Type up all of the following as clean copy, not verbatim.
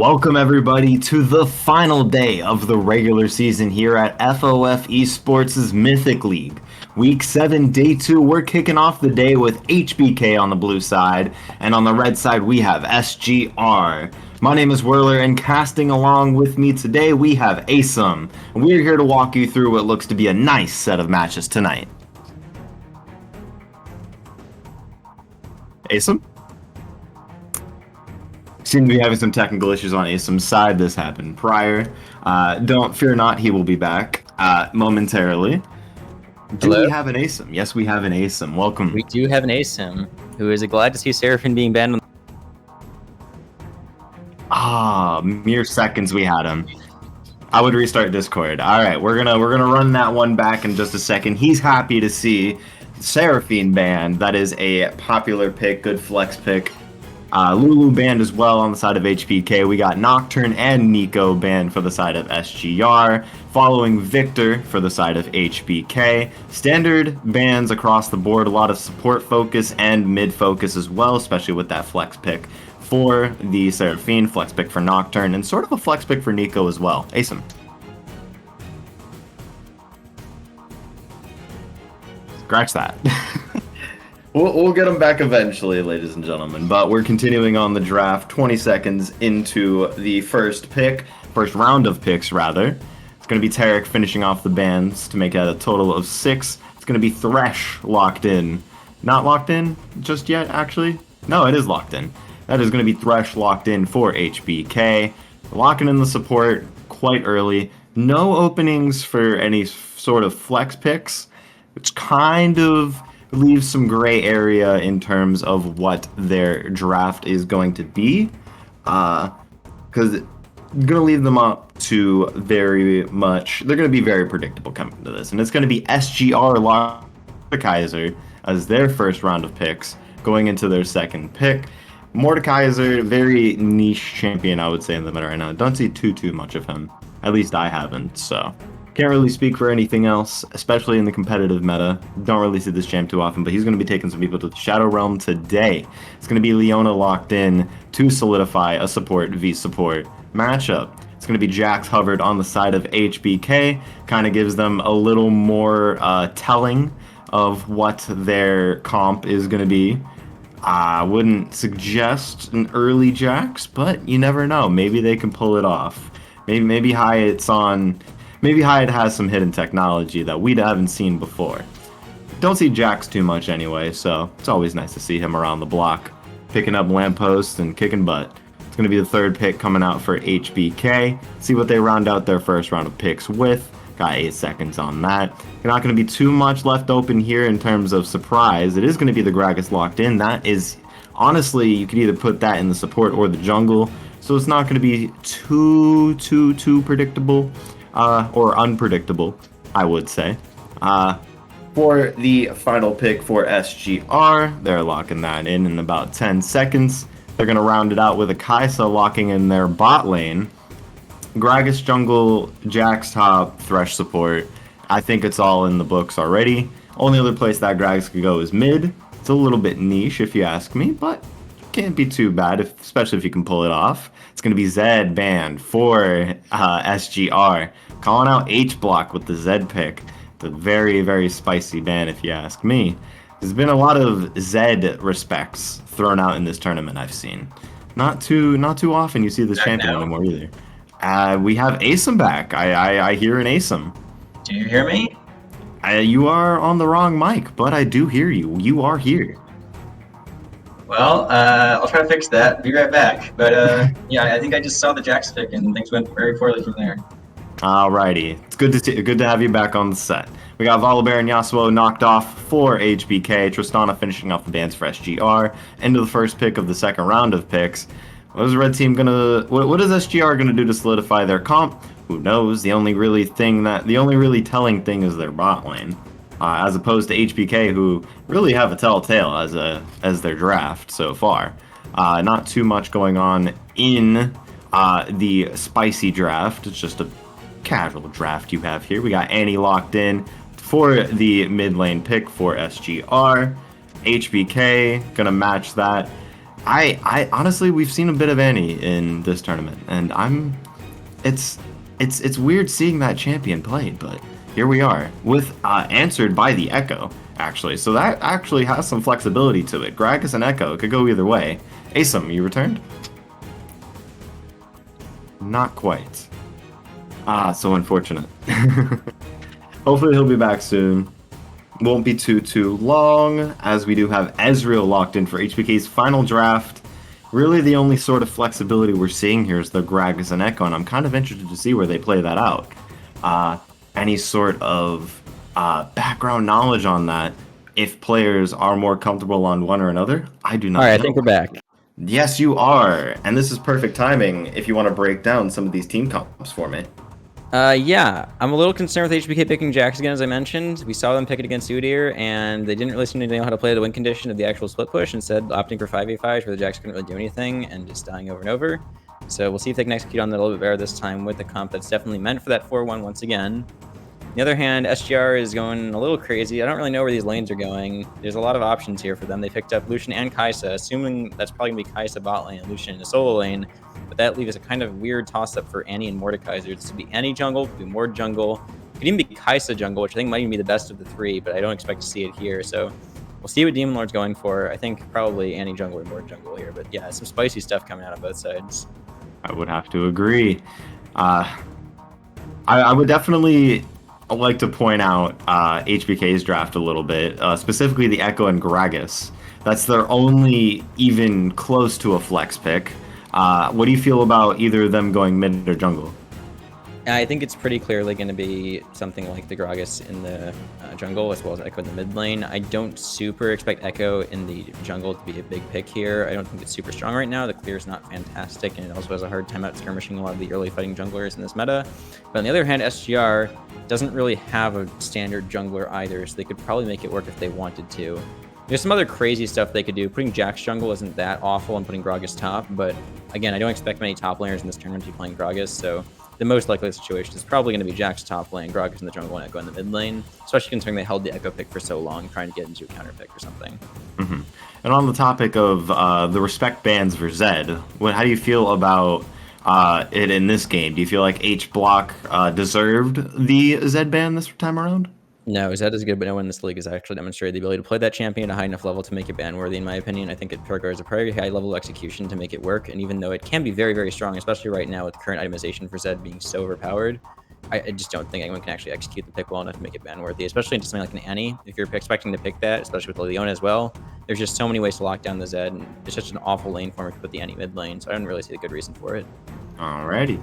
Welcome everybody to the final day of the regular season here at FOF Esports' Mythic League. Week 7, Day 2, we're kicking off the day with HBK on the blue side, and on the red side we have SGR. My name is Whirler, and casting along with me today we have Asum, and we're here to walk you through what looks to be a nice set of matches tonight. Asum? Seem to be having some technical issues on Asum's side. This happened prior. Don't fear not, he will be back momentarily. Do Hello? we have an Asum? Yes, we have an Asum. Welcome. We do have an Asum, who is glad to see Seraphine being banned. Mere seconds we had him. I would restart Discord. All right, we're gonna run that one back in just a second. He's happy to see Seraphine banned. That is a popular pick, good flex pick. Lulu banned as well on the side of HBK. We got Nocturne and Nico banned for the side of SGR, following Victor for the side of HBK. Standard bans across the board, a lot of support focus and mid focus as well, especially with that flex pick for the Seraphine, flex pick for Nocturne, and sort of a flex pick for Nico as well. Asum. Scratch that. We'll get them back eventually, ladies and gentlemen, but we're continuing on the draft 20 seconds into the first round of picks, rather. It's going to be Tarek finishing off the bans to make it a total of 6. It's going to be Thresh locked in. Not locked in just yet, actually. No, it is locked in. That is going to be Thresh locked in for HBK. Locking in the support quite early. No openings for any sort of flex picks, which kind of leaves some gray area in terms of what their draft is going to be, because I'm gonna leave them up to very much. They're gonna be very predictable coming to this, and it's gonna be SGR Mordekaiser as their first round of picks, going into their second pick. Mordekaiser, very niche champion, I would say, in the meta right now. Don't see too much of him. At least I haven't, so can't really speak for anything else, especially in the competitive meta. Don't really see this champ too often, but he's going to be taking some people to the Shadow Realm today. It's going to be Leona locked in to solidify a support v support matchup. It's going to be Jax hovered on the side of HBK. Kind of gives them a little more telling of what their comp is going to be. I wouldn't suggest an early Jax, but you never know. Maybe they can pull it off. Maybe Hyatt has some hidden technology that we haven't seen before. Don't see Jax too much anyway, so it's always nice to see him around the block, picking up lampposts and kicking butt. It's going to be the third pick coming out for HBK. See what they round out their first round of picks with. Got 8 seconds on that. You're not going to be too much left open here in terms of surprise. It is going to be the Gragas locked in. That is, honestly, you could either put that in the support or the jungle, so it's not going to be too predictable. Or unpredictable, I would say. For the final pick for SGR, they're locking that in about 10 seconds. They're going to round it out with a Kaisa locking in their bot lane. Gragas jungle, Jax top, Thresh support. I think it's all in the books already. Only other place that Gragas could go is mid. It's a little bit niche if you ask me, but can't be too bad, especially if you can pull it off. It's going to be Zed banned for SGR. Calling out H-Block with the Zed pick. It's a very, very spicy ban if you ask me. There's been a lot of Zed respects thrown out in this tournament I've seen. Not too often you see this champion anymore either. We have Asum back. I hear an Asum. Do you hear me? You are on the wrong mic, but I do hear you. You are here. Well, I'll try to fix that. Be right back. But yeah, I think I just saw the Jax pick and things went very poorly from there. Alrighty, it's good to have you back on the set. We got Volibear and Yasuo knocked off for HBK. Tristana finishing off the bans for SGR. Into the first pick of the second round of picks. What is the red team gonna? What is SGR gonna do to solidify their comp? Who knows? The only really telling thing is their bot lane, as opposed to HBK, who really have a telltale as their draft so far. Not too much going on in the spicy draft. It's just a casual draft you have here. We got Annie locked in for the mid lane pick for SGR. HBK gonna match that. I honestly, we've seen a bit of Annie in this tournament, and it's it's weird seeing that champion played, but here we are with answered by the Echo actually. So that actually has some flexibility to it. Gragas and Echo, it could go either way. Asum, you returned? Not quite. Ah, so unfortunate. Hopefully he'll be back soon. Won't be too long, as we do have Ezreal locked in for HBK's final draft. Really, the only sort of flexibility we're seeing here is the Gragas and Echo, and I'm kind of interested to see where they play that out. Any sort of background knowledge on that, if players are more comfortable on one or another, I do not All right, know. I think we're back. Yes, you are, and this is perfect timing if you want to break down some of these team comps for me. Yeah, I'm a little concerned with HBK picking Jax again, as I mentioned. We saw them pick it against Udyr, and they didn't really seem to know how to play the win condition of the actual split push, instead opting for 5v5s where the Jax couldn't really do anything and just dying over and over. So we'll see if they can execute on that a little bit better this time with the comp that's definitely meant for that 4-1 once again. On the other hand, SGR is going a little crazy. I don't really know where these lanes are going. There's a lot of options here for them. They picked up Lucian and Kai'Sa, assuming that's probably going to be Kai'Sa bot lane and Lucian in a solo lane. But that leaves a kind of weird toss-up for Annie and Mordekaiser. It's to be Annie jungle, could be Mord jungle, could even be Kai'Sa jungle, which I think might even be the best of the three, but I don't expect to see it here. So we'll see what Demon Lord's going for. I think probably Annie jungle or Mord jungle here. But yeah, some spicy stuff coming out of both sides. I would have to agree. I would definitely like to point out HBK's draft a little bit, specifically the Echo and Gragas. That's their only even close to a flex pick. What do you feel about either of them going mid or jungle? I think it's pretty clearly going to be something like the Gragas in the jungle as well as Echo in the mid lane. I don't super expect Echo in the jungle to be a big pick here. I don't think it's super strong right now. The clear is not fantastic, and it also has a hard time out skirmishing a lot of the early fighting junglers in this meta. But on the other hand, SGR doesn't really have a standard jungler either, so they could probably make it work if they wanted to. There's some other crazy stuff they could do. Putting Jax jungle isn't that awful, and putting Gragas top, but again, I don't expect many top laners in this tournament to be playing Gragas, so the most likely situation is probably going to be Jax top lane, Gragas in the jungle, and Echo in the mid lane, especially considering they held the Echo pick for so long, trying to get into a counter pick or something. Mm-hmm. And on the topic of the respect bans for Zed, how do you feel about it in this game? Do you feel like H Block deserved the Zed ban this time around? No, Zed is good, but no one in this league has actually demonstrated the ability to play that champion at a high enough level to make it ban-worthy, in my opinion. I think it requires a very high level of execution to make it work, and even though it can be very, very strong, especially right now with the current itemization for Zed being so overpowered, I just don't think anyone can actually execute the pick well enough to make it ban-worthy, especially into something like an Annie. If you're expecting to pick that, especially with Leona as well, there's just so many ways to lock down the Zed, and it's such an awful lane for him to put the Annie mid lane, so I don't really see a good reason for it. Alrighty.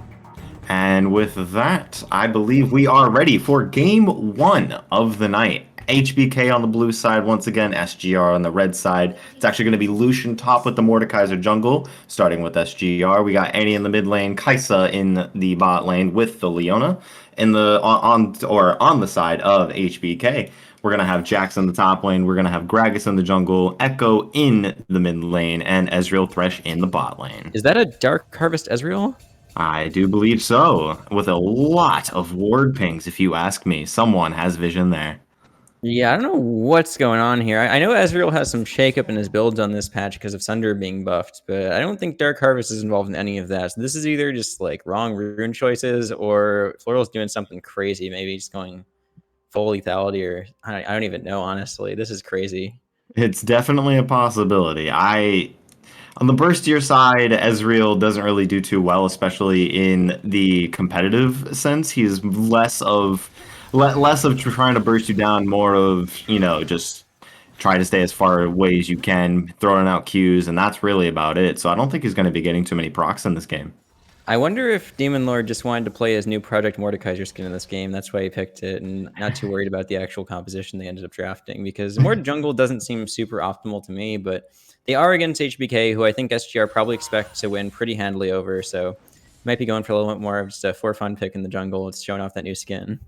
And with that, I believe we are ready for game one of the night. HBK on the blue side, once again, SGR on the red side. It's actually going to be Lucian top with the Mordekaiser jungle, starting with SGR. We got Annie in the mid lane, Kai'Sa in the bot lane with the Leona. In the on the side of HBK, we're going to have Jax in the top lane. We're going to have Gragas in the jungle, Echo in the mid lane, and Ezreal Thresh in the bot lane. Is that a Dark Harvest Ezreal? I do believe so, with a lot of ward pings, if you ask me. Someone has vision there. Yeah, I don't know what's going on here. I know Ezreal has some shakeup in his builds on this patch because of Sunder being buffed, but I don't think Dark Harvest is involved in any of that. So this is either just like wrong rune choices, or Floral's doing something crazy, maybe just going full lethality, or I don't even know, honestly. This is crazy. It's definitely a possibility. On the burstier side, Ezreal doesn't really do too well, especially in the competitive sense. He's less of trying to burst you down, more of, just try to stay as far away as you can, throwing out Qs, and that's really about it. So I don't think he's going to be getting too many procs in this game. I wonder if Demon Lord just wanted to play his new Project Mordekaiser skin in this game. That's why he picked it, and not too worried about the actual composition they ended up drafting, because Mord jungle doesn't seem super optimal to me, but they are against HBK, who I think SGR probably expect to win pretty handily over, so might be going for a little bit more of just a for fun pick in the jungle. It's showing off that new skin.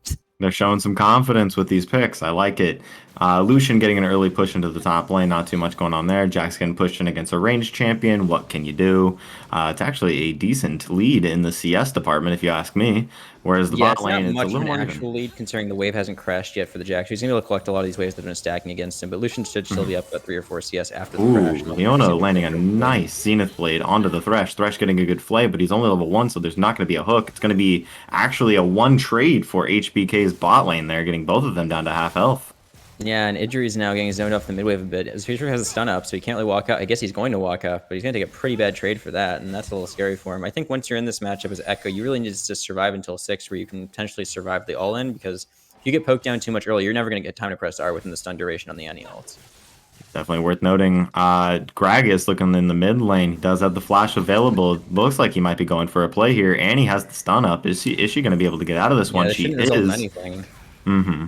They're showing some confidence with these picks. I like it. Lucian getting an early push into the top lane. Not too much going on there. Jack's getting pushed in against a ranged champion. What can you do? It's actually a decent lead in the CS department, if you ask me. Whereas the Yeah, bot it's not lane, it's a much of little an more actual even. lead considering the wave hasn't crashed yet for the Jax. He's going to be able to collect a lot of these waves that have been stacking against him, but Lucian should still be up about 3 or 4 CS after the Ooh, crash. Leona landing a nice Zenith Blade onto the Thresh. Thresh getting a good flay, but he's only level 1, so there's not going to be a hook. It's going to be actually a 1 trade for HBK's bot lane there, getting both of them down to half health. Yeah, and Idri's now getting zoned off the mid wave a bit. His feature has a stun up, so he can't really walk out. I guess he's going to walk up, but he's going to take a pretty bad trade for that, and that's a little scary for him. I think once you're in this matchup as Echo, you really need to survive until 6, where you can potentially survive the all-in, because if you get poked down too much early, you're never going to get time to press R within the stun duration on the Annie ult. Definitely worth noting. Gragas looking in the mid lane. He does have the flash available. Looks like he might be going for a play here. Annie has the stun up. Is she going to be able to get out of this Yeah, one? that She shouldn't result in is. anything. Mm-hmm.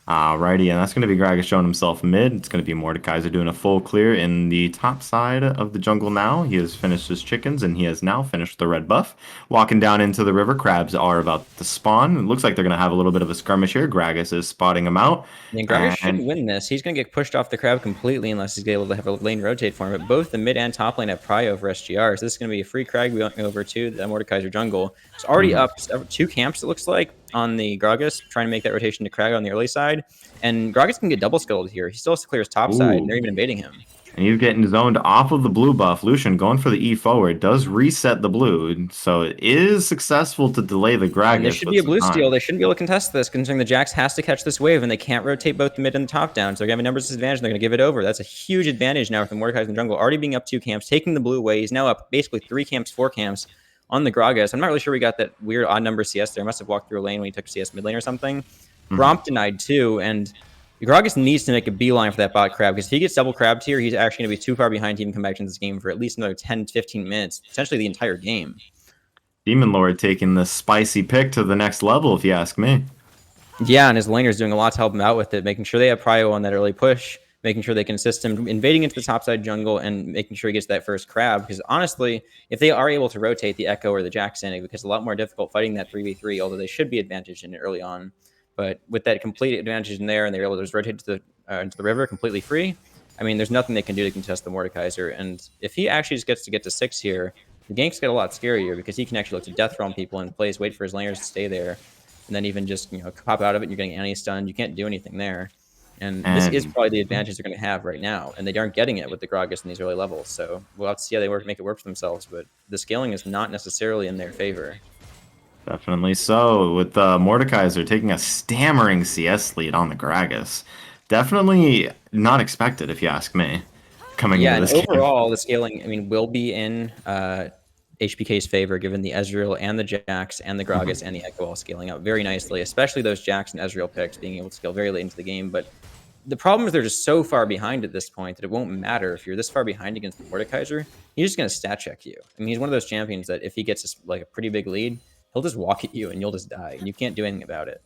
Alrighty, and that's going to be Gragas showing himself mid. It's going to be Mordekaiser doing a full clear in the top side of the jungle now. He has finished his chickens, and he has now finished the red buff. Walking down into the river, crabs are about to spawn. It looks like they're going to have a little bit of a skirmish here. Gragas is spotting him out. I mean, Gragas shouldn't win this. He's going to get pushed off the crab completely unless he's able to have a lane rotate for him. But both the mid and top lane have prio over SGR. So this is going to be a free crag going over to the Mordekaiser jungle. It's already up 2 camps, it looks like, on the Gragas, trying to make that rotation to crag on the early side. And Gragas can get double skilled here. He still has to clear his top side, and they're even invading him. And he's getting zoned off of the blue buff. Lucian going for the E forward does reset the blue, so it is successful to delay the Gragas. And there should be a blue steal. They shouldn't be able to contest this, considering the Jax has to catch this wave, and they can't rotate both the mid and the top down. So they're going to have a numbers disadvantage, and they're going to give it over. That's a huge advantage now with the Mordekaiser in the jungle, already being up 2 camps, taking the blue away. He's now up basically 3 camps, 4 camps on the Gragas. I'm not really sure we got that weird odd number CS there. Must have walked through a lane when he took CS mid lane or something. Gromp denied too, and Gragas needs to make a beeline for that bot crab, because if he gets double crabbed here, he's actually going to be too far behind to even come back into this game for at least another 10 15 minutes, essentially the entire game. Demon Lord taking the spicy pick to the next level, if you ask me. Yeah, and his laner's doing a lot to help him out with it, making sure they have prio on that early push, making sure they can assist him invading into the topside jungle, and making sure he gets that first crab. Because honestly, if they are able to rotate the Echo or the Jax in, it becomes a lot more difficult fighting that 3v3, although they should be advantaged in it early on. But with that complete advantage in there, and they're able to just rotate to into the river completely free, I mean, there's nothing they can do to contest the Mordekaiser. And if he actually just gets to get to 6 here, the ganks get a lot scarier, because he can actually look to death realm people in place, wait for his laners to stay there, and then even just, pop out of it, and you're getting anti-stunned. You can't do anything there. And this is probably the advantage they're going to have right now, and they aren't getting it with the Gragas in these early levels. So we'll have to see how they make it work for themselves, but the scaling is not necessarily in their favor. Definitely so, with Mordekaiser taking a stammering CS lead on the Gragas. Definitely not expected, if you ask me, coming into this game. Overall, the scaling, I mean, will be in HBK's favor, given the Ezreal and the Jax and the Gragas and the Echo all scaling up very nicely, especially those Jax and Ezreal picks being able to scale very late into the game. But the problem is they're just so far behind at this point that it won't matter if you're this far behind against the Mordekaiser. He's just going to stat check you. I mean, he's one of those champions that if he gets a pretty big lead, he'll just walk at you and you'll just die, and you can't do anything about it.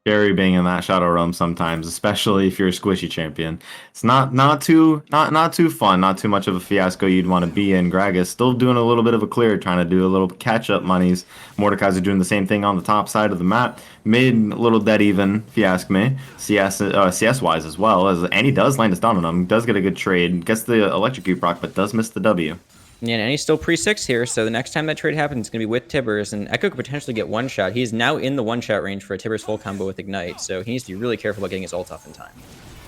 Scary being in that shadow realm sometimes, especially if you're a squishy champion. It's not too fun, not too much of a fiasco you'd want to be in. Gragas still doing a little bit of a clear, trying to do a little catch up monies. Mordekaiser doing the same thing on the top side of the map. Mid a little dead even, if you ask me. CS wise as well, and he does land a stun on him. Does get a good trade, gets the electrocute proc, but does miss the W. Yeah, and he's still pre-6 here, so the next time that trade happens, it's going to be with Tibbers, and Echo could potentially get one-shot. He's now in the one-shot range for a Tibbers full combo with Ignite, so he needs to be really careful about getting his ult off in time.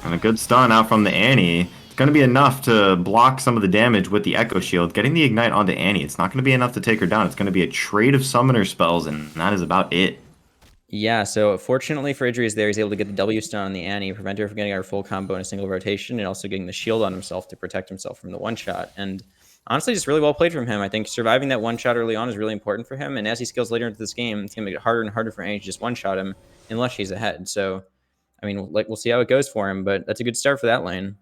And a good stun out from the Annie. It's going to be enough to block some of the damage with the Echo Shield. Getting the Ignite onto Annie, it's not going to be enough to take her down. It's going to be a trade of summoner spells, and that is about it. Yeah, so fortunately for Idris there, he's able to get the W stun on the Annie, prevent her from getting our full combo in a single rotation, and also getting the shield on himself to protect himself from the one-shot. And honestly, just really well played from him. I think surviving that one-shot early on is really important for him, and as he scales later into this game, it's going to make it harder and harder for Annie to just one-shot him unless she's ahead. So, I mean, we'll see how it goes for him, but that's a good start for that lane.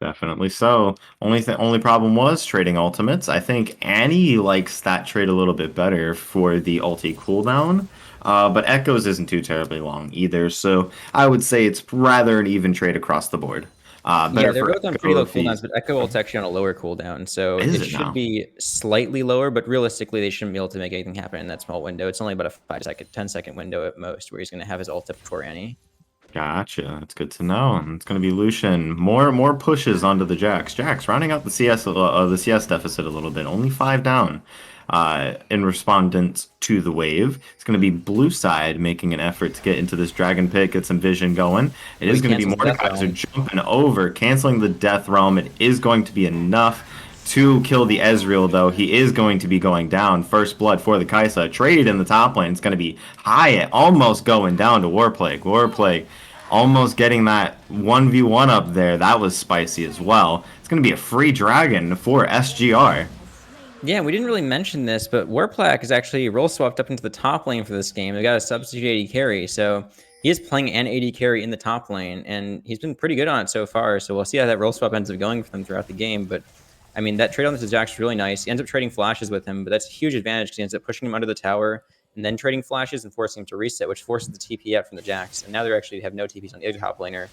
Definitely so. Only problem was trading ultimates. I think Annie likes that trade a little bit better for the ulti cooldown. But Echoes isn't too terribly long either, so I would say it's rather an even trade across the board. Yeah, Better they're for both on pretty Echo low if he's... cooldowns, but Echo ult's actually on a lower cooldown, so Is it it should now? be slightly lower, but realistically, they shouldn't be able to make anything happen in that small window. It's only about a 5-second, 10-second window at most, where he's going to have his ult up before Annie. Gotcha. That's good to know. And it's going to be Lucian. More pushes onto the Jax. Jax rounding out the CS deficit a little bit. Only 5 down. In respondents to the wave, it's going to be blue side making an effort to get into this dragon pit, get some vision going. It is going to be Mordekaiser jumping over, canceling the death realm. It is going to be enough to kill the Ezreal, though. He is going to be going down. First blood for the Kaisa. Trade in the top lane. It's going to be Hyatt almost going down to Warplague. Warplague almost getting that 1v1 up there. That was spicy as well. It's going to be a free dragon for SGR. Yeah, we didn't really mention this, but Warplague is actually role swapped up into the top lane for this game. They got a substitute AD carry, so he is playing an AD carry in the top lane, and he's been pretty good on it so far. So we'll see how that role swap ends up going for them throughout the game. But I mean, that trade on this Jax is really nice. He ends up trading flashes with him, but that's a huge advantage because he ends up pushing him under the tower and then trading flashes and forcing him to reset, which forces the TP out from the Jax. And now they actually have no TPs on the other top laner.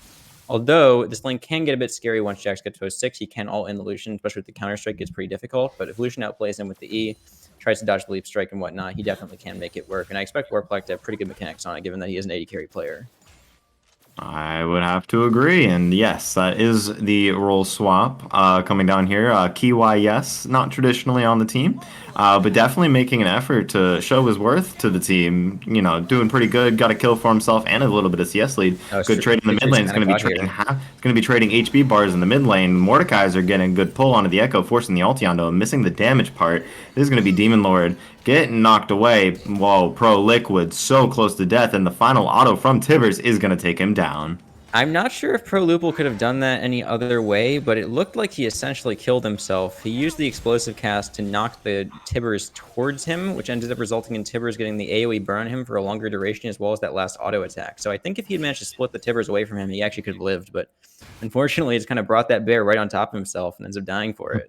Although this lane can get a bit scary once Jax gets to 06, he can ult in the Lucian, especially with the counter-strike, it's pretty difficult. But if Lucian outplays him with the E, tries to dodge the leap strike and whatnot, he definitely can make it work. And I expect Warplague to have pretty good mechanics on it, given that he is an AD carry player. I would have to agree, and yes, that is the role swap coming down here. Kiwi, yes, not traditionally on the team, but definitely making an effort to show his worth to the team. You know, doing pretty good. Got a kill for himself and a little bit of CS lead. Good trade in the mid lane. It's going to be trading It's going to be trading HB bars in the mid lane. Mordekaiser getting a good pull onto the Echo, forcing the ulti onto him, missing the damage part. This is going to be Demon Lord getting knocked away. Whoa, Pro Liquid so close to death, and the final auto from Tibbers is going to take him down. I'm not sure if Pro Lupul could have done that any other way, but it looked like he essentially killed himself. He used the explosive cast to knock the Tibbers towards him, which ended up resulting in Tibbers getting the AoE burn on him for a longer duration, as well as that last auto attack. So I think if he had managed to split the Tibbers away from him, he actually could have lived, but unfortunately, it's kind of brought that bear right on top of himself and ends up dying for it.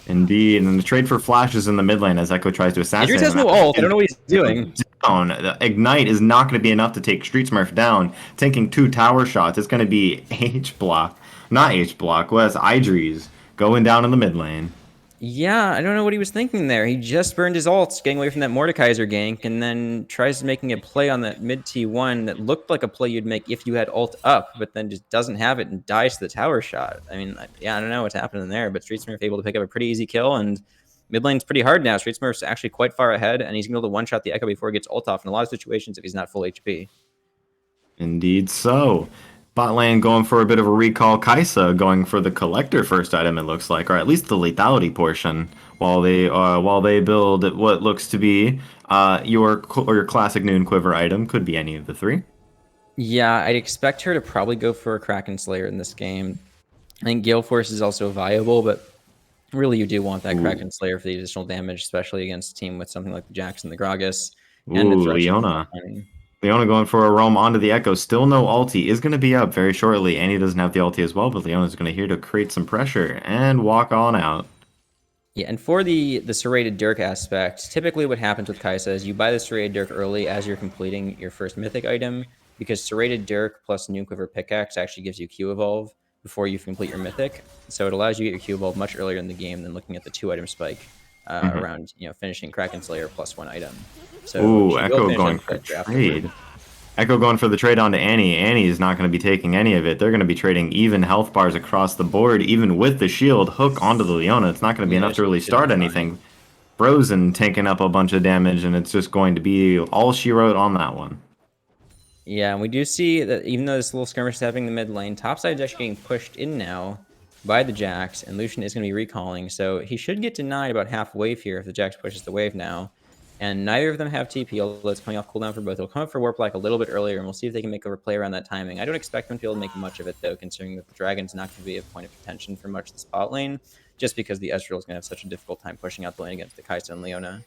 Indeed, and the trade for flashes in the mid lane as Echo tries to assassinate Idris has no ult. I don't know what he's doing. Down. Ignite is not going to be enough to take Street Smurf down. Taking 2 tower shots. It's going to be H-Block. Not H-Block. Well, that's Idris going down in the mid lane. Yeah, I don't know what he was thinking there. He just burned his ults, getting away from that Mordekaiser gank, and then tries making a play on that mid T1 that looked like a play you'd make if you had ult up, but then just doesn't have it and dies to the tower shot. I mean, yeah, I don't know what's happening there, but Street Smurf able to pick up a pretty easy kill, and mid lane's pretty hard now. Street Smurf's actually quite far ahead, and he's going to be able to one-shot the Echo before he gets ult off in a lot of situations if he's not full HP. Indeed so. Bot lane going for a bit of a recall. Kaisa going for the collector first item, it looks like, or at least the lethality portion, while they build what looks to be your classic Noon Quiver item. Could be any of the 3. Yeah, I'd expect her to probably go for a Kraken Slayer in this game. I think Gale Force is also viable, but really you do want that Kraken Slayer for the additional damage, especially against a team with something like the Jax and the Gragas. And Leona. Leona going for a roam onto the Echo. Still no ulti. Is going to be up very shortly. Annie doesn't have the ulti as well, but Leona's going to here to create some pressure and walk on out. Yeah, and for the serrated Dirk aspect, typically what happens with Kaisa is you buy the serrated Dirk early as you're completing your first Mythic item, because serrated Dirk plus Noon Quiver Pickaxe actually gives you Q Evolve before you complete your Mythic. So it allows you to get your Q Evolve much earlier in the game than looking at the 2-item spike around, finishing Kraken Slayer +1 item. So Echo going for trade. Echo going for the trade onto Annie. Annie is not going to be taking any of it. They're going to be trading even health bars across the board, even with the shield hook onto the Leona. It's not going to be enough to really start anything. Frozen taking up a bunch of damage, and it's just going to be all she wrote on that one. Yeah, and we do see that even though this little skirmish is happening in the mid lane, topside is actually getting pushed in now by the Jax, and Lucian is going to be recalling, so he should get denied about half wave here if the Jax pushes the wave now. And neither of them have TP, although it's coming off cooldown for both. It'll come up for Warplague a little bit earlier, and we'll see if they can make a play around that timing. I don't expect them to be able to make much of it, though, considering that the Dragon's not going to be a point of contention for much of the spot lane, just because the Ezreal is going to have such a difficult time pushing out the lane against the Kaisa and Leona.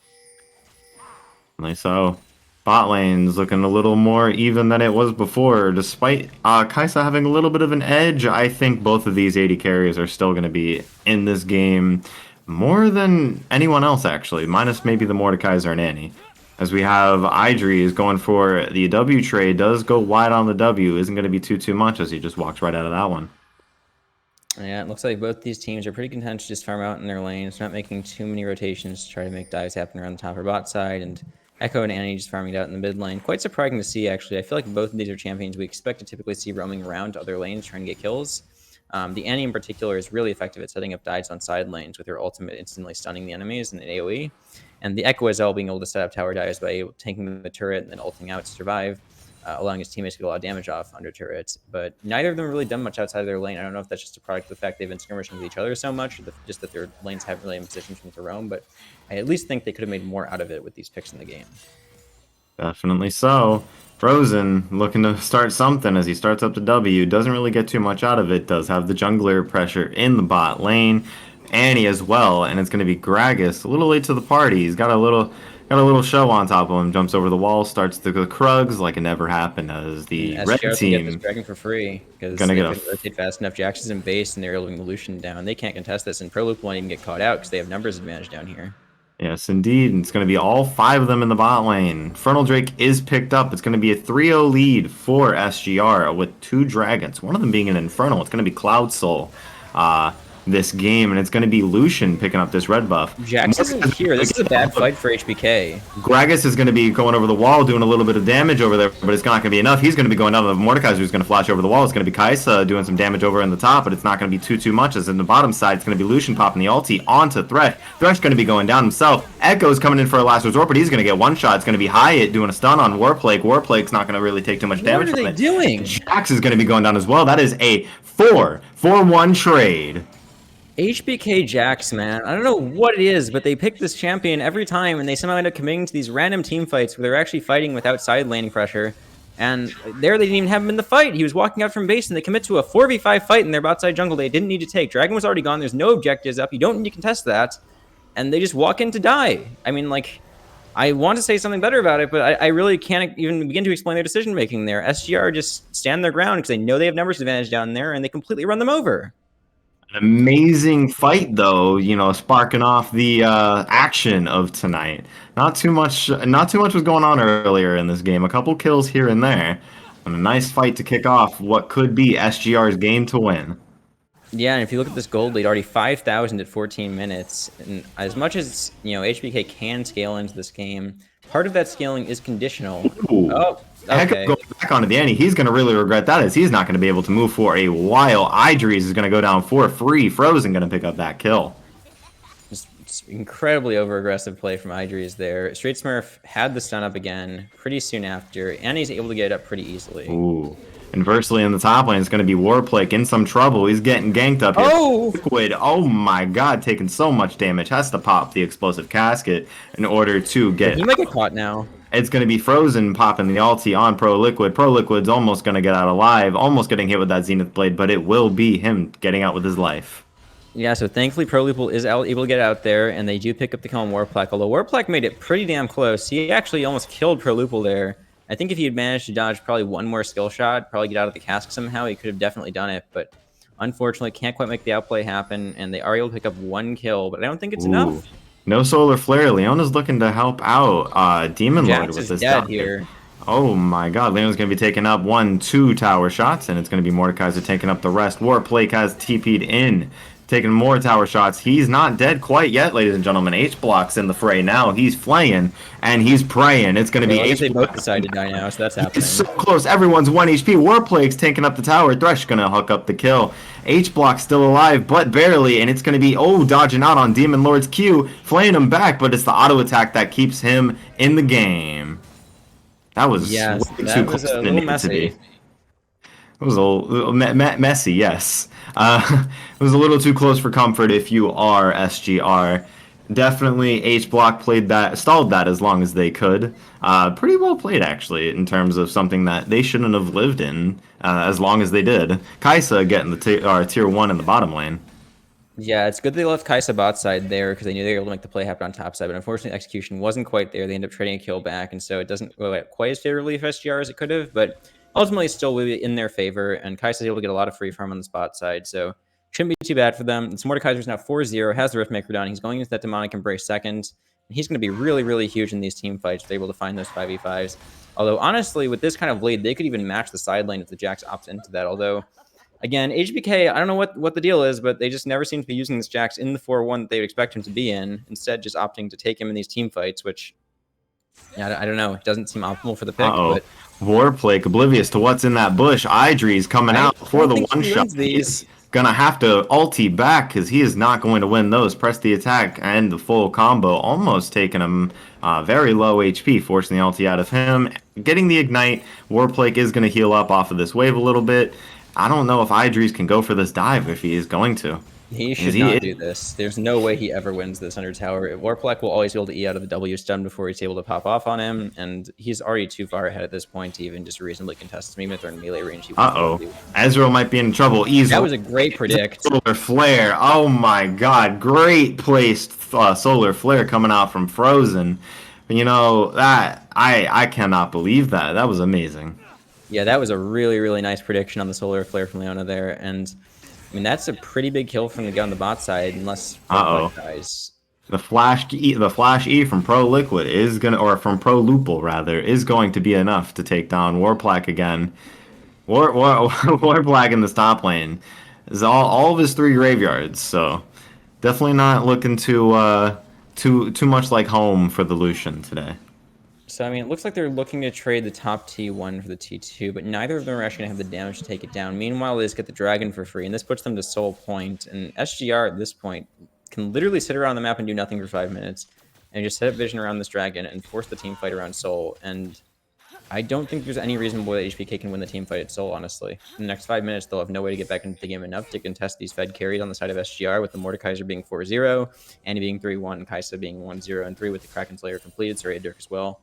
So, bot lane's looking a little more even than it was before. Despite Kaisa having a little bit of an edge, I think both of these AD carries are still going to be in this game more than anyone else, actually, minus maybe the Mordekaiser and Annie. As we have Idris going for the W trade, does go wide on the W, isn't going to be too much as he just walks right out of that one. Yeah, it looks like both these teams are pretty content to just farm out in their lanes, not making too many rotations to try to make dives happen around the top or bot side, and Echo and Annie just farming it out in the mid lane. Quite surprising to see, actually. I feel like both of these are champions we expect to typically see roaming around to other lanes trying to get kills. The Annie in particular is really effective at setting up dives on side lanes with her ultimate instantly stunning the enemies in the AoE. And the Echo as well being able to set up tower dives by tanking the turret and then ulting out to survive. Allowing his teammates to get a lot of damage off under turrets. But neither of them have really done much outside of their lane. I don't know if that's just a product of the fact they've been skirmishing with each other so much, or just that their lanes haven't really been positioned for them to roam. But I at least think they could have made more out of it with these picks in the game. Definitely so. Frozen looking to start something as he starts up the W. Doesn't really get too much out of it. Does have the jungler pressure in the bot lane. Annie as well, and it's going to be Gragas. A little late to the party. He's got a little show on top of him. Jumps over the wall, starts the Krugs like it never happened. As the And red SGR team can get this dragon for free because they couldn't rotate fast enough. Jax is in base and they're able to bring the Lucian down. They can't contest this, and Pro Loop won't even get caught out because they have numbers advantage down here. Yes, indeed. And it's going to be all 5 of them in the bot lane. Infernal Drake is picked up. It's going to be a 3-0 lead for SGR with 2 dragons. One of them being an Infernal. It's going to be Cloud Soul this game, and it's going to be Lucian picking up this red buff. Jax isn't here. This is a bad fight for HBK. Gragas is going to be going over the wall, doing a little bit of damage over there, but it's not going to be enough. He's going to be going down. Mordekaiser who's going to flash over the wall. It's going to be Kaisa doing some damage over in the top, but it's not going to be too much. As in the bottom side, it's going to be Lucian popping the ulti onto Thresh. Thresh going to be going down himself. Echo's coming in for a last resort, but he's going to get one shot. It's going to be Hyatt doing a stun on Warplague. Warplague's not going to really take too much damage from it. What are they doing? Jax is going to be going down as well. That is a 4-for-1 trade. HBK Jax, man. I don't know what it is, but they pick this champion every time, and they somehow end up committing to these random team fights where they're actually fighting without side laning pressure. And there they didn't even have him in the fight. He was walking out from base, and they commit to a 4v5 fight in their bot side jungle they didn't need to take. Dragon was already gone. There's no objectives up. You don't need to contest that. And they just walk in to die. I mean, like, I want to say something better about it, but I really can't even begin to explain their decision-making there. SGR just stand their ground because they know they have numbers advantage down there, and they completely run them over. An amazing fight, though, you know, sparking off the action of tonight. Not too much was going on earlier in this game. A couple kills here and there, and a nice fight to kick off what could be SGR's game to win. Yeah, and if you look at this gold lead, already 5,000 at 14 minutes. And as much as, you know, HBK can scale into this game, part of that scaling is conditional. Ooh. Oh, okay. Going back onto the Annie, he's going to really regret that, as he's not going to be able to move for a while. Idris is going to go down for free. Frozen going to pick up that kill. Just incredibly over-aggressive play from Idris there. Straight Smurf had the stun up again pretty soon after, and he's able to get it up pretty easily. Ooh. Inversely in the top lane, it's going to be Warplague in some trouble. He's getting ganked up here. Oh! Liquid, oh my god, taking so much damage. Has to pop the explosive casket in order to get... He might get caught now. It's going to be Frozen popping the ulti on Pro Liquid. Pro Liquid's almost going to get out alive, almost getting hit with that Zenith Blade, but it will be him getting out with his life. Yeah, so thankfully Pro Loop is able to get out there, and they do pick up the kill on Warplague, although Warplague made it pretty damn close. He actually almost killed Pro Loop there. I think if he had managed to dodge probably one more skill shot, probably get out of the cask somehow, he could have definitely done it, but unfortunately can't quite make the outplay happen, and they are able to pick up one kill, but I don't think it's enough. No solar flare. Leona's looking to help out Demon Lord with this dead here. Oh my god, Leona's going to be taking up 1-2 tower shots, and it's going to be Mordekaiser taking up the rest. Warplague has TP'd in, taking more tower shots. He's not dead quite yet, ladies and gentlemen. H-Block's in the fray now. He's flaying, and he's praying. It's going to be H-Block. They both decided to die now, so that's happening. It's so close. Everyone's 1 HP. Warplague's taking up the tower. Thresh going to hook up the kill. H-Block still alive, but barely, and it's going to be, dodging out on Demon Lord's Q, flaying him back, but it's the auto attack that keeps him in the game. That was way too close to the need to be. It was a little messy, yes. It was a little too close for comfort if you are SGR. Definitely H-Block stalled that as long as they could. Pretty well played, actually, in terms of something that they shouldn't have lived in as long as they did. Kaisa getting the tier 1 in the bottom lane. Yeah, it's good they left Kaisa bot side there because they knew they were able to make the play happen on top side, but unfortunately execution wasn't quite there. They ended up trading a kill back, and so it doesn't go out quite as favorably for SGR as it could have, but ultimately still really in their favor, and Kaisa's able to get a lot of free farm on the spot side, so shouldn't be too bad for them. It's Mordekaiser's now 4-0, has the Riftmaker down. He's going into that Demonic Embrace second. And he's going to be really, really huge in these team fights if they're able to find those 5v5s. Although, honestly, with this kind of lead, they could even match the side lane if the Jax opts into that. Although, Again, HBK, I don't know what the deal is, but they just never seem to be using this Jax in the 4-1 that they would expect him to be in. Instead, just opting to take him in these team fights, which, yeah, I don't know. It doesn't seem optimal for the pick. But Warplake, oblivious to what's in that bush. Idree's coming out for the one shot. He's gonna have to ulti back because he is not going to win those. Press the attack and the full combo, almost taking him very low HP, forcing the ulti out of him. Getting the ignite. Warplake is going to heal up off of this wave a little bit. I don't know if Idris can go for this dive if he is going to. He should not do this. There's no way he ever wins this under tower. Warplek will always be able to E out of the W stun before he's able to pop off on him, and he's already too far ahead at this point to even just reasonably contest him, even if they're in melee range. Ezreal might be in trouble easily. That was a great predict. Solar Flare. Oh my god. Great placed Solar Flare coming out from Frozen. You know, that I cannot believe that. That was amazing. Yeah, that was a really, really nice prediction on the Solar Flare from Leona there, and I mean, that's a pretty big kill from the guy on the bot side, unless dies. The flash E from Pro Liquid is gonna, or from Pro Lupul rather, is going to be enough to take down Warplak again. Warplak in this top lane is all of his 3 graveyards, so definitely not looking too much like home for the Lucian today. So, I mean, it looks like they're looking to trade the top T1 for the T2, but neither of them are actually going to have the damage to take it down. Meanwhile, they just get the Dragon for free, and this puts them to Soul Point. And SGR at this point can literally sit around the map and do nothing for 5 minutes, and just set up vision around this Dragon and force the team fight around Soul. And I don't think there's any reason why HBK can win the team fight at Soul, honestly. In the next 5 minutes, they'll have no way to get back into the game enough to contest these Fed carries on the side of SGR, with the Mordekaiser being 4-0, Annie being 3-1, and Kaisa being 1-0 and 3 with the Kraken Slayer completed, Soraya Dirk as well.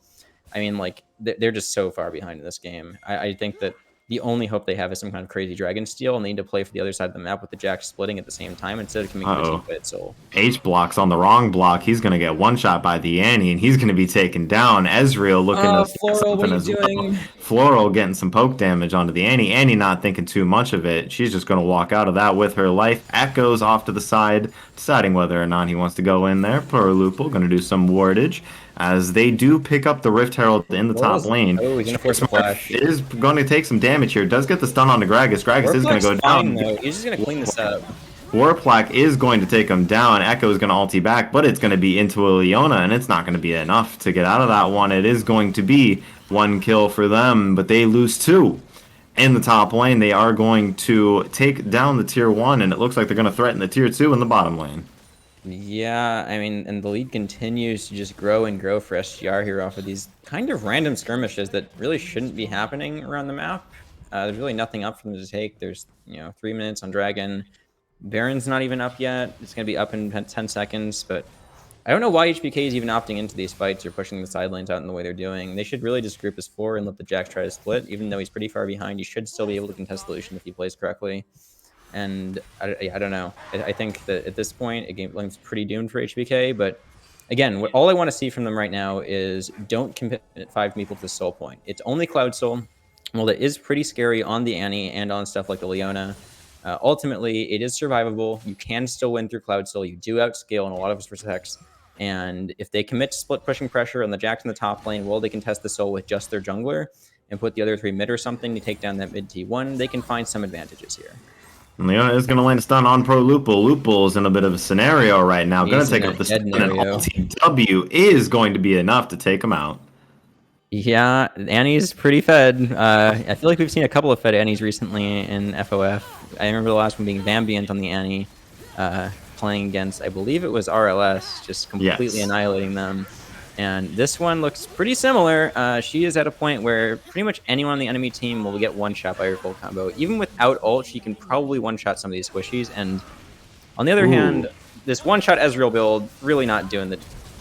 I mean, like, they're just so far behind in this game. I think that the only hope they have is some kind of crazy Dragon steal, and they need to play for the other side of the map with the Jack splitting at the same time instead of committing to team fight at Soul. H blocks on the wrong block. He's going to get one shot by the Annie, and he's going to be taken down. Ezreal looking to Floral, what are you doing? Floral getting some poke damage onto the Annie. Annie not thinking too much of it. She's just going to walk out of that with her life. Echoes off to the side, deciding whether or not he wants to go in there. Poor Lupul going to do some wardage, as they do pick up the Rift Herald in the top lane. Oh, he's going to force a flash. Is going to take some damage here. Does get the stun onto Gragas. Gragas is going to go down. Though. He's just going to clean this up. Warplak is going to take him down. Echo is going to ulti back, but it's going to be into a Leona, and it's not going to be enough to get out of that one. It is going to be 1 kill for them, but they lose 2. In the top lane, they are going to take down the tier 1, and it looks like they're going to threaten the tier 2 in the bottom lane. Yeah, I mean, and the lead continues to just grow and grow for SGR here off of these kind of random skirmishes that really shouldn't be happening around the map. There's really nothing up for them to take. There's, 3 minutes on Dragon. Baron's not even up yet. It's going to be up in 10 seconds, but I don't know why HBK is even opting into these fights or pushing the side lanes out in the way they're doing. They should really just group as 4 and let the Jax try to split. Even though he's pretty far behind, he should still be able to contest the Lucian if he plays correctly. And I don't know. I think that at this point, a game's pretty doomed for HBK. But again, all I want to see from them right now is don't commit 5 people to Soul Point. It's only Cloud Soul. Well, it is pretty scary on the Annie and on stuff like the Leona. Ultimately, it is survivable. You can still win through Cloud Soul. You do outscale in a lot of respects. And if they commit to split pushing pressure on the Jax in the top lane, well, they can test the Soul with just their jungler and put the other 3 mid or something to take down that mid T1. They can find some advantages here. And Leona is going to land a stun on Pro Lupul. Lupul's in a bit of a scenario right now. Going to take up the stun, and ulti W is going to be enough to take him out. Yeah, Annie's pretty fed. I feel like we've seen a couple of fed Annies recently in FOF. I remember the last one being Vambiant on the Annie, playing against, I believe it was RLS, just completely annihilating them. And this one looks pretty similar. She is at a point where pretty much anyone on the enemy team will get one shot by her full combo. Even without ult, she can probably one-shot some of these squishies. And on the other hand, this one-shot Ezreal build really not doing the...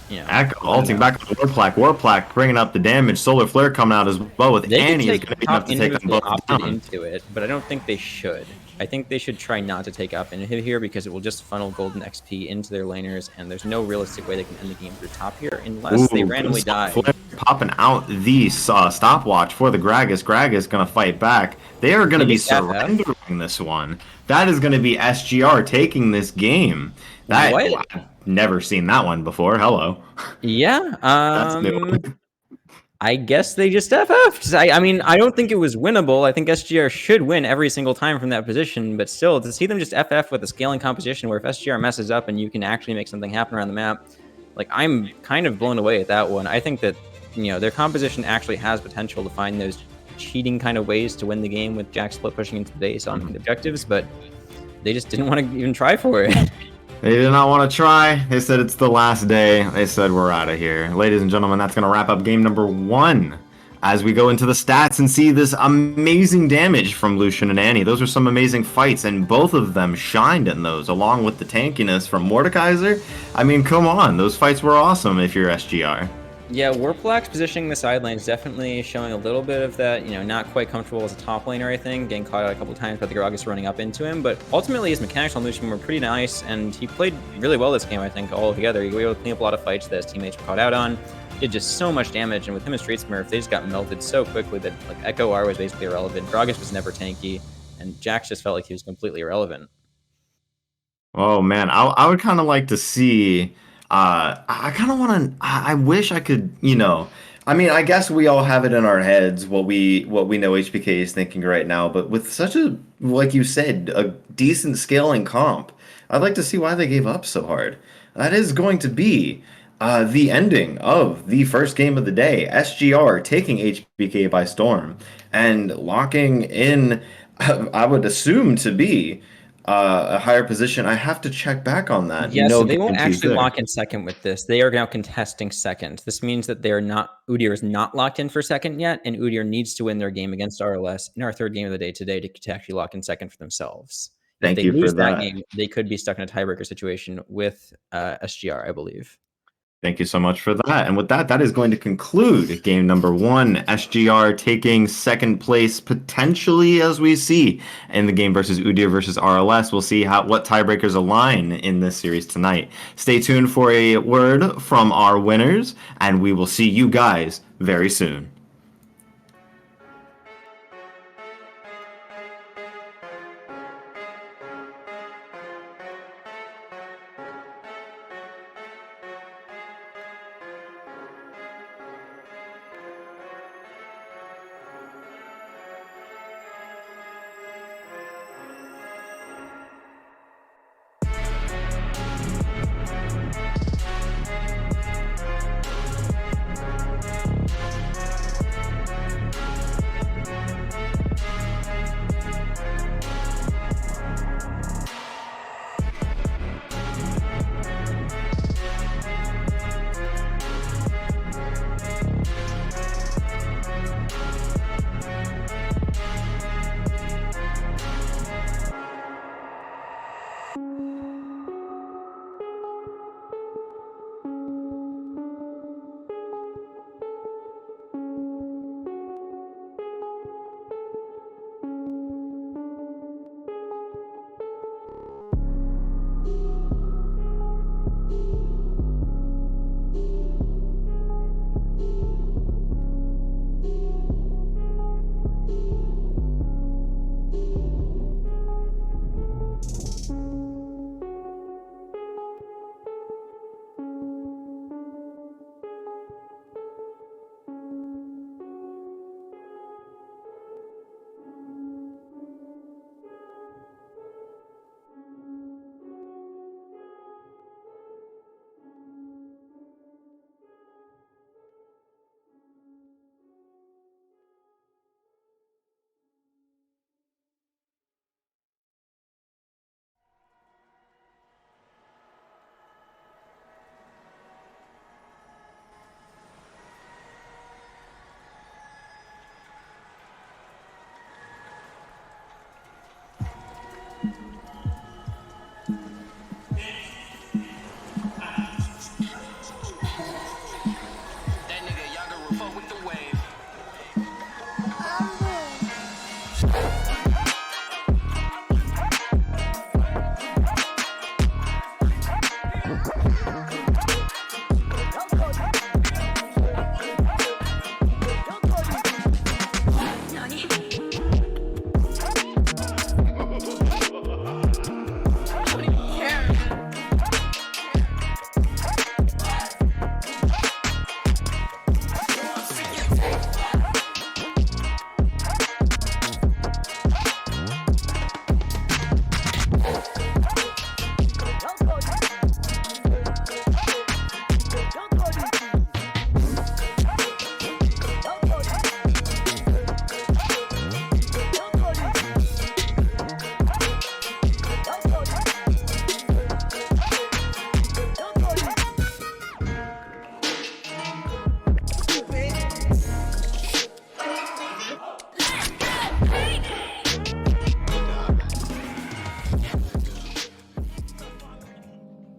Echo ulting back on Warplak. Warplak bringing up the damage. Solar Flare coming out as well with Annie. Is going to be enough to take them both down. Into it, but I don't think they should. I think they should try not to take up inhib here because it will just funnel golden XP into their laners, and there's no realistic way they can end the game through top here unless they randomly die. Popping out the stopwatch for the Gragas. Gragas going to fight back. They are going to be surrendering this one. That is going to be SGR taking this game. I've never seen that one before. Hello. Yeah. That's new. I guess they just FF'd. I mean, I don't think it was winnable. I think SGR should win every single time from that position, but still, to see them just FF with a scaling composition where if SGR messes up and you can actually make something happen around the map, like, I'm kind of blown away at that one. I think that, you know, their composition actually has potential to find those cheating kind of ways to win the game with Jack split pushing into the base on the objectives, but they just didn't want to even try for it. They did not want to try. They said it's the last day. They said we're out of here. Ladies and gentlemen, that's going to wrap up game number 1. As we go into the stats and see this amazing damage from Lucian and Annie. Those are some amazing fights, and both of them shined in those, along with the tankiness from Mordekaiser. I mean, come on. Those fights were awesome if you're SGR. Yeah, Warplax positioning the side lanes definitely showing a little bit of that, you know, not quite comfortable as a top laner, I think, getting caught out a couple of times by the Gragas running up into him, but ultimately his mechanics on Lucian were pretty nice, and he played really well this game, I think, all together. He was able to clean up a lot of fights that his teammates were caught out on, did just so much damage, and with him and Street Smurf, they just got melted so quickly that, like, Echo R was basically irrelevant, Gragas was never tanky, and Jax just felt like he was completely irrelevant. Oh, man, I would kind of like to see... I kind of want to. I wish I could. You know. I mean, I guess we all have it in our heads what we know HBK is thinking right now. But with such a, like you said, a decent scaling comp, I'd like to see why they gave up so hard. That is going to be the ending of the first game of the day. SGR taking HBK by storm and locking in. I would assume to be. A higher position. I have to check back on that. Yeah, so they won't actually lock in second with this. They are now contesting second. This means that they're not, Udyr is not locked in for second yet, and Udyr needs to win their game against RLS in our third game of the day today to actually lock in second for themselves. Thank you for that. Game, they could be stuck in a tiebreaker situation with SGR, I believe. Thank you so much for that. And with that, that is going to conclude game number 1. SGR taking second place, potentially, as we see in the game versus Udyr versus RLS. We'll see what tiebreakers align in this series tonight. Stay tuned for a word from our winners, and we will see you guys very soon.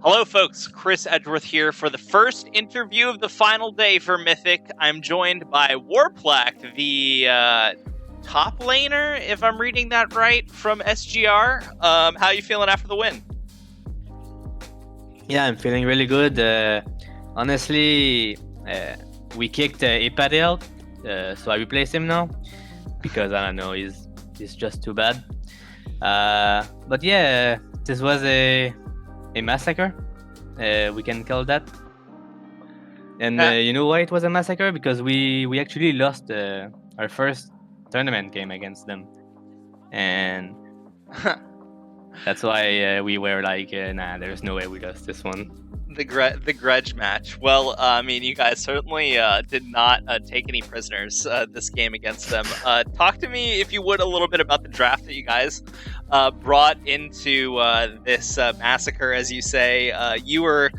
Hello, folks. Chris Edgeworth here for the first interview of the final day for Mythic. I'm joined by Warplack, the top laner, if I'm reading that right, from SGR. How are you feeling after the win? Yeah, I'm feeling really good. Honestly, we kicked Ipade out, so I replaced him now because I don't know, he's just too bad. But yeah, this was a massacre. We can call that. And you know why it was a massacre? Because we actually lost our first tournament game against them, and that's why we were like, nah, there's no way we lost this one. The grudge match. Well, I mean, you guys certainly did not take any prisoners this game against them. Talk to me, if you would, a little bit about the draft that you guys brought into this massacre, as you say. You were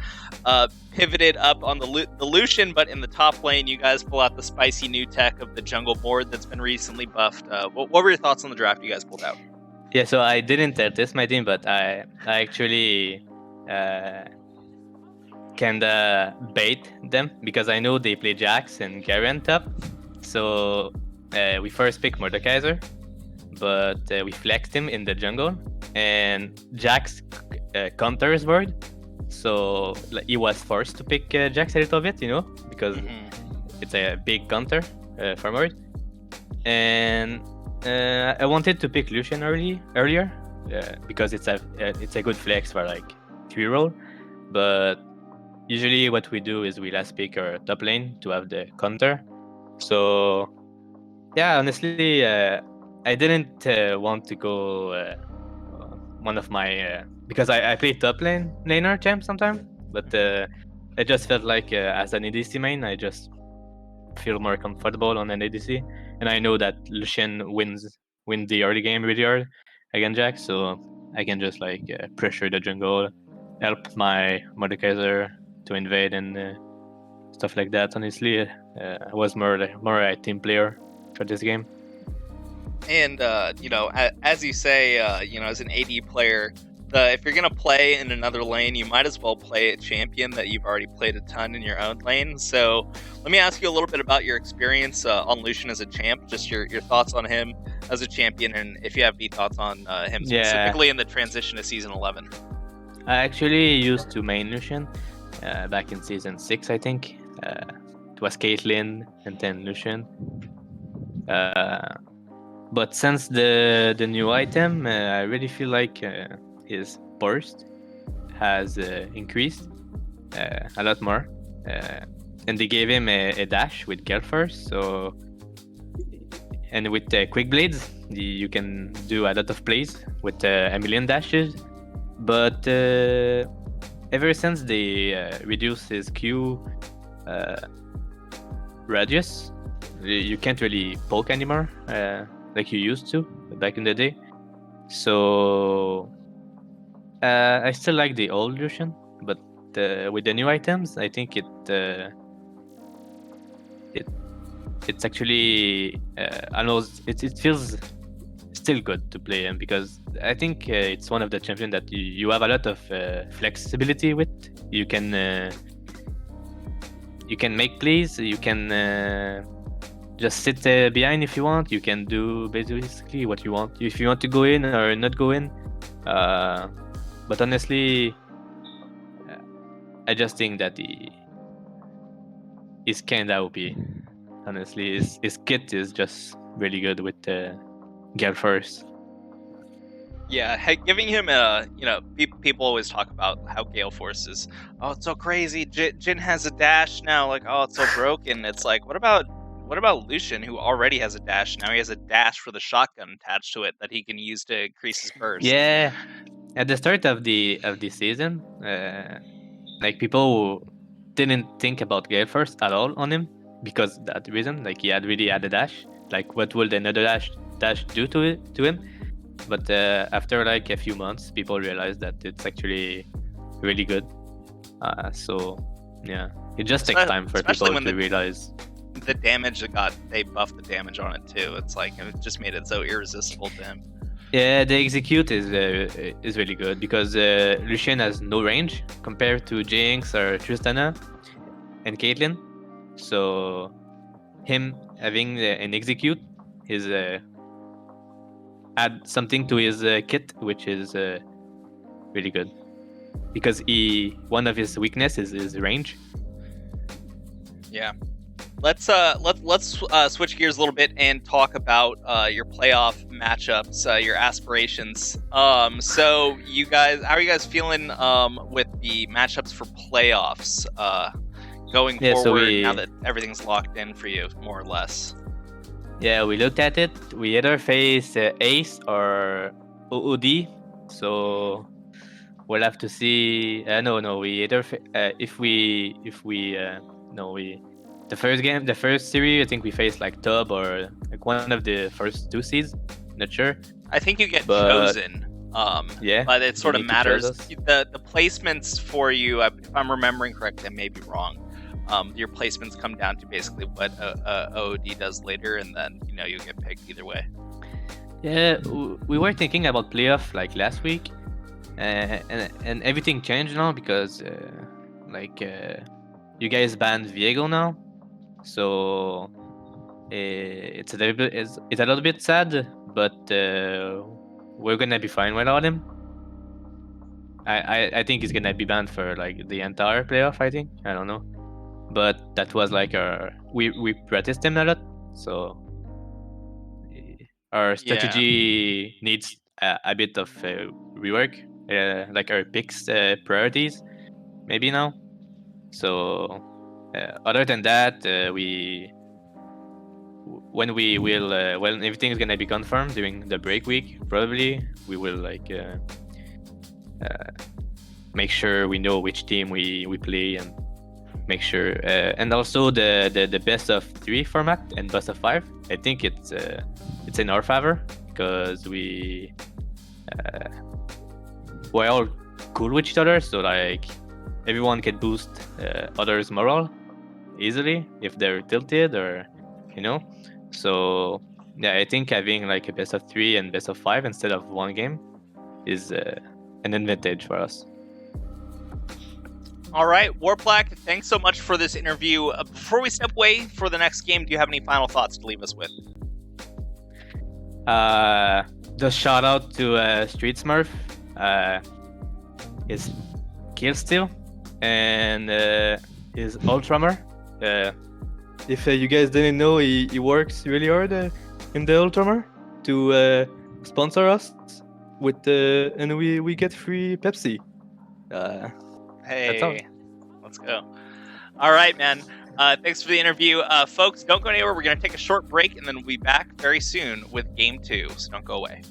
pivoted up on the Lucian, but in the top lane, you guys pull out the spicy new tech of the jungle board that's been recently buffed. What were your thoughts on the draft you guys pulled out? Yeah, so I didn't test my team, but I actually can bait them because I know they play Jax and Garen top. So we first picked Mordekaiser, but we flexed him in the jungle, and Jax counters word. So he was forced to pick Jax a little bit, because it's a big counter for word. And I wanted to pick Lucian earlier because it's a good flex for like 3-roll, but usually what we do is we last pick our top lane to have the counter. So yeah, honestly, I didn't want to go one of my because I play top laner champ sometimes, but I just felt like as an ADC main, I just feel more comfortable on an ADC, and I know that Lucian wins the early game really hard against Jax, so I can just like pressure the jungle, help my Mordekaiser to invade and stuff like that. Honestly, I was more a team player for this game. And as you say, as an AD player, if you're gonna play in another lane, you might as well play a champion that you've already played a ton in your own lane. So let me ask you a little bit about your experience on Lucian as a champ, just your thoughts on him as a champion, and if you have any thoughts on him specifically in the transition to Season 11. I actually used to main Lucian back in Season 6, I think. It was Caitlyn and then Lucian. But since the new item, I really feel like his burst has increased a lot more, and they gave him a dash with Gale first. So, and with quick blades, you can do a lot of plays with a million dashes. But ever since they reduced his Q radius, you can't really poke anymore like you used to back in the day. So I still like the old Lucian, but with the new items, I think it's actually almost it feels still good to play him, because I think it's one of the champions that you have a lot of flexibility with. You can make plays. You can just sit behind if you want. You can do basically what you want. If you want to go in or not go in. But honestly, I just think that he's kinda OP. Honestly, his kit is just really good with Gale first. Yeah, giving him people always talk about how Gale Force is, oh, it's so crazy. Jhin has a dash now, like, oh, it's so broken. It's like, what about Lucian, who already has a dash? Now he has a dash for the shotgun attached to it that he can use to increase his burst. Yeah, at the start of the season, like people didn't think about Gale first at all on him because that reason, like he had really had a dash. Like, what would another dash do to him? But after like a few months, people realized that it's actually really good. So yeah, it just takes time for people to realize. The damage they buffed the damage on it too. It's like it just made it so irresistible to him. Yeah, the execute is really good because Lucian has no range compared to Jinx or Tristana and Caitlyn. So him having an execute is add something to his kit, which is really good because one of his weaknesses is range. Yeah. Let's switch gears a little bit and talk about your playoff matchups, your aspirations. So you guys, how are you guys feeling with the matchups for playoffs going Yeah, so forward now that everything's locked in for you, more or less? Yeah, we looked at it. We either face Ace or OOD. So we'll have to see. No. We either if we no we the first series. I think we faced like Tub or like one of the first 2 seeds. Not sure. I think you get But- chosen. Yeah, But it sort you of need to choose matters. us. The placements for you, if I'm remembering correctly, I may be wrong. Your placements come down to basically what OOD does later, and then you get picked either way. Yeah, we were thinking about playoff like last week, and everything changed now because you guys banned Viego now, so it's a little bit sad, but we're gonna be fine without him. I think he's gonna be banned for like the entire playoff. I think I don't know, but that was like we practiced him a lot, so our strategy needs a bit of rework, like our picks priorities maybe now. So other than that, when we will when everything is gonna be confirmed during the break week, probably we will like make sure we know which team we play and make sure and also the best of 3 format and best of 5. I think it's in our favor because we're all cool with each other, so like everyone can boost others' morale easily if they're tilted or so yeah, I think having like a best of 3 and best of 5 instead of one game is an advantage for us. All right, Warplack, thanks so much for this interview. Before we step away for the next game, do you have any final thoughts to leave us with? Just shout out to Street Smurf, his kill steal, and his Ultramar. If you guys didn't know, he works really hard in the Ultramar to sponsor us with and we get free Pepsi. That's all. Hey, let's go. All right, man. Thanks for the interview. Folks, don't go anywhere. We're going to take a short break, and then we'll be back very soon with Game 2, so don't go away.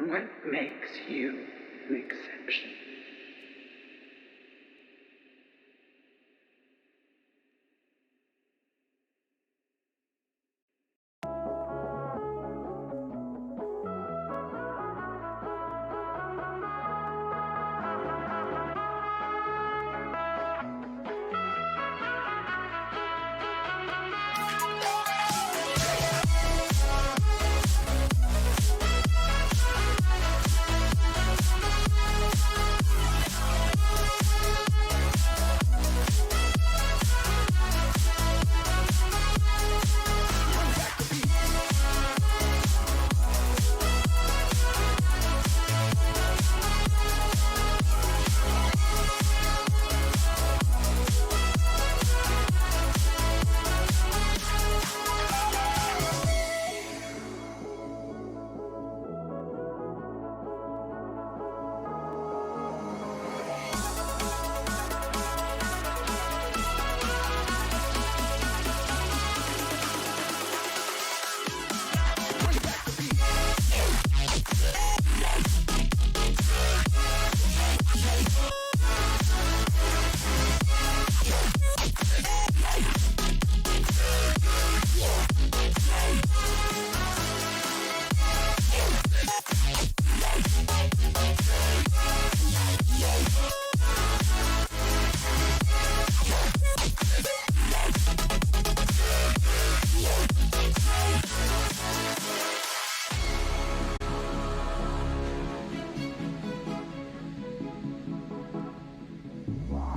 What makes you an exception?